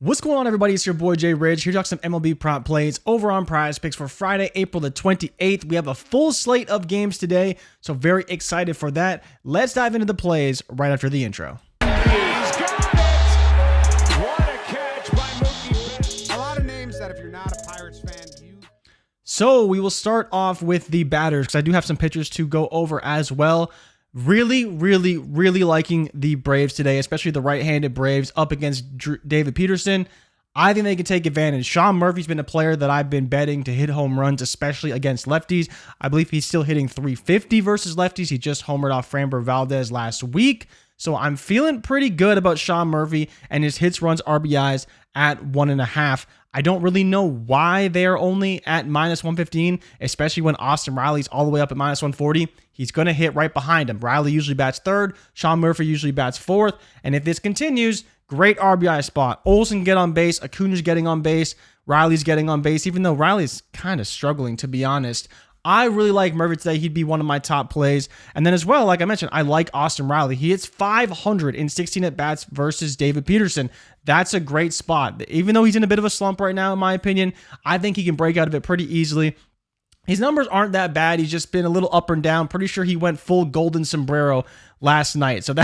What's going on, everybody? It's your boy Jay Ridge here to talk some MLB prop plays over on PrizePicks for Friday, April the 28th. We have a full slate of games today, so very excited for that. Let's dive into the plays right after the intro. He's got it! What a catch by Mookie Betts. A lot of names that if you're not a Pirates fan, So we will start off with the batters because I do have some pitchers to go over as well. Really liking the Braves today, especially the right-handed Braves up against David Peterson. I think they can take advantage. Sean Murphy's been a player that I've been betting to hit home runs, especially against lefties. I believe he's still hitting 350 versus lefties. He just homered off Framber Valdez last week. So I'm feeling pretty good about Sean Murphy and his hits, runs, RBIs at 1.5. I don't really know why they're only at -115, especially when Austin Riley's all the way up at -140. He's going to hit right behind him. Riley usually bats third. Sean Murphy usually bats fourth. And if this continues, great RBI spot. Olsen get on base. Acuna's getting on base. Riley's getting on base, even though Riley's kind of struggling, to be honest. I really like Murphy today. He'd be one of my top plays. And then as well, like I mentioned, I like Austin Riley. He hits 500 in 16 at-bats versus David Peterson. That's a great spot. Even though he's in a bit of a slump right now, in my opinion, I think he can break out of it pretty easily. His numbers aren't that bad. He's just been a little up and down. Pretty sure he went full golden sombrero last night. So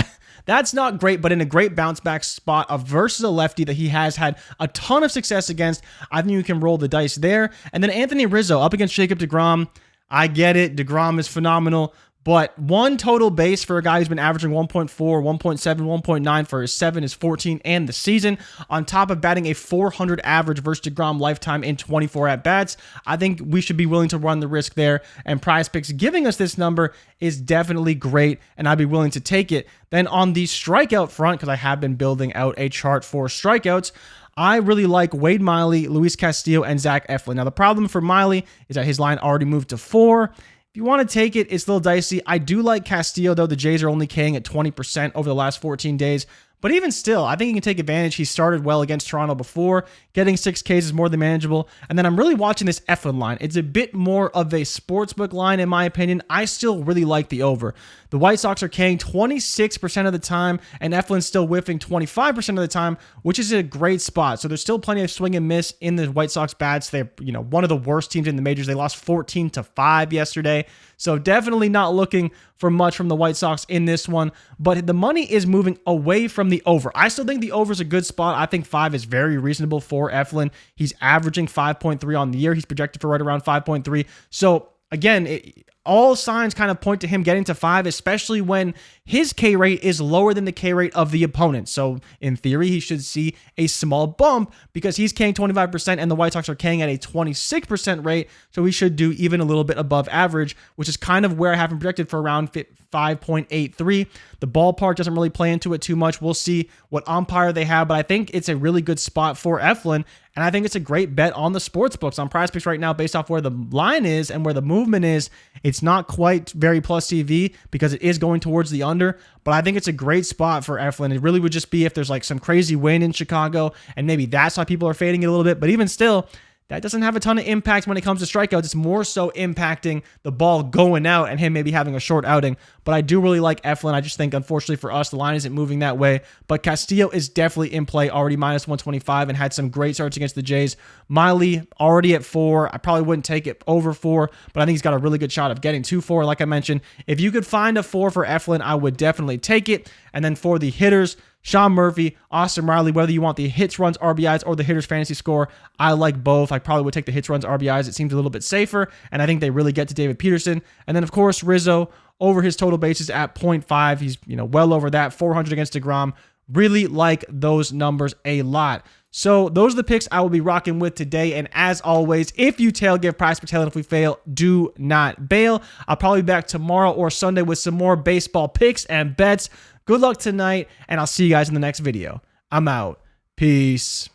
that's not great, but in a great bounce back spot versus a lefty that he has had a ton of success against. I think you can roll the dice there. And then Anthony Rizzo up against Jacob deGrom. I get it. DeGrom is phenomenal, but one total base for a guy who's been averaging 1.4, 1.7, 1.9 for his 7 is 14 and the season, on top of batting a 400 average versus DeGrom lifetime in 24 at-bats. I think we should be willing to run the risk there, and PrizePicks giving us this number is definitely great, and I'd be willing to take it. Then on the strikeout front, because I have been building out a chart for strikeouts, I really like Wade Miley, Luis Castillo, and Zach Eflin. Now, the problem for Miley is that his line already moved to 4. If you want to take it, it's a little dicey. I do like Castillo, though. The Jays are only K'ing at 20% over the last 14 days. But even still, I think he can take advantage. He started well against Toronto before. Getting 6 Ks is more than manageable. And then I'm really watching this Eflin line. It's a bit more of a sportsbook line, in my opinion. I still really like the over. The White Sox are K'ing 26% of the time, and Eflin's still whiffing 25% of the time, which is a great spot. So there's still plenty of swing and miss in the White Sox bats. They're, one of the worst teams in the majors. They lost 14-5 yesterday. So definitely not looking for much from the White Sox in this one, but the money is moving away from the over. I still think the over is a good spot. I think 5 is very reasonable for Eflin. He's averaging 5.3 on the year. He's projected for right around 5.3. So again, all signs kind of point to him getting to 5, especially when his K rate is lower than the K rate of the opponent. So in theory, he should see a small bump because he's K'ing 25% and the White Sox are K'ing at a 26% rate. So he should do even a little bit above average, which is kind of where I have him projected for around 5.83. The ballpark doesn't really play into it too much. We'll see what umpire they have, but I think it's a really good spot for Eflin. And I think it's a great bet on the sports books on PrizePicks right now based off where the line is and where the movement is. It's not quite very plus TV because it is going towards the under, but I think it's a great spot for Eflin. It really would just be if there's like some crazy wind in Chicago, and maybe that's why people are fading it a little bit. But even still, that doesn't have a ton of impact when it comes to strikeouts. It's more so impacting the ball going out and him maybe having a short outing. But I do really like Eflin. I just think, unfortunately for us, the line isn't moving that way. But Castillo is definitely in play, already -125, and had some great starts against the Jays. Miley already at 4. I probably wouldn't take it over 4, but I think he's got a really good shot of getting to 4. Like I mentioned, if you could find a 4 for Eflin, I would definitely take it. And then for the hitters, Sean Murphy, Austin Riley, whether you want the hits, runs, RBIs, or the hitters fantasy score, I like both. I probably would take the hits, runs, RBIs. It seems a little bit safer, and I think they really get to David Peterson. And then, of course, Rizzo over his total bases at 0.5. He's well over that, 400 against DeGrom. Really like those numbers a lot. So those are the picks I will be rocking with today. And as always, if you tail, give PrizePicks tail. And if we fail, do not bail. I'll probably be back tomorrow or Sunday with some more baseball picks and bets. Good luck tonight, and I'll see you guys in the next video. I'm out. Peace.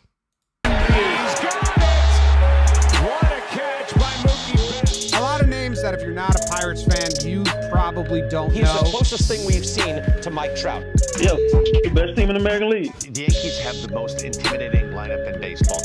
he's got it! What a catch by Mookie Betts. A lot of names that if you're not a Pirates fan, you probably don't He's know. the closest thing we've seen to Mike Trout. Yeah, the best team in the American League. The Yankees have the most intimidating lineup in baseball.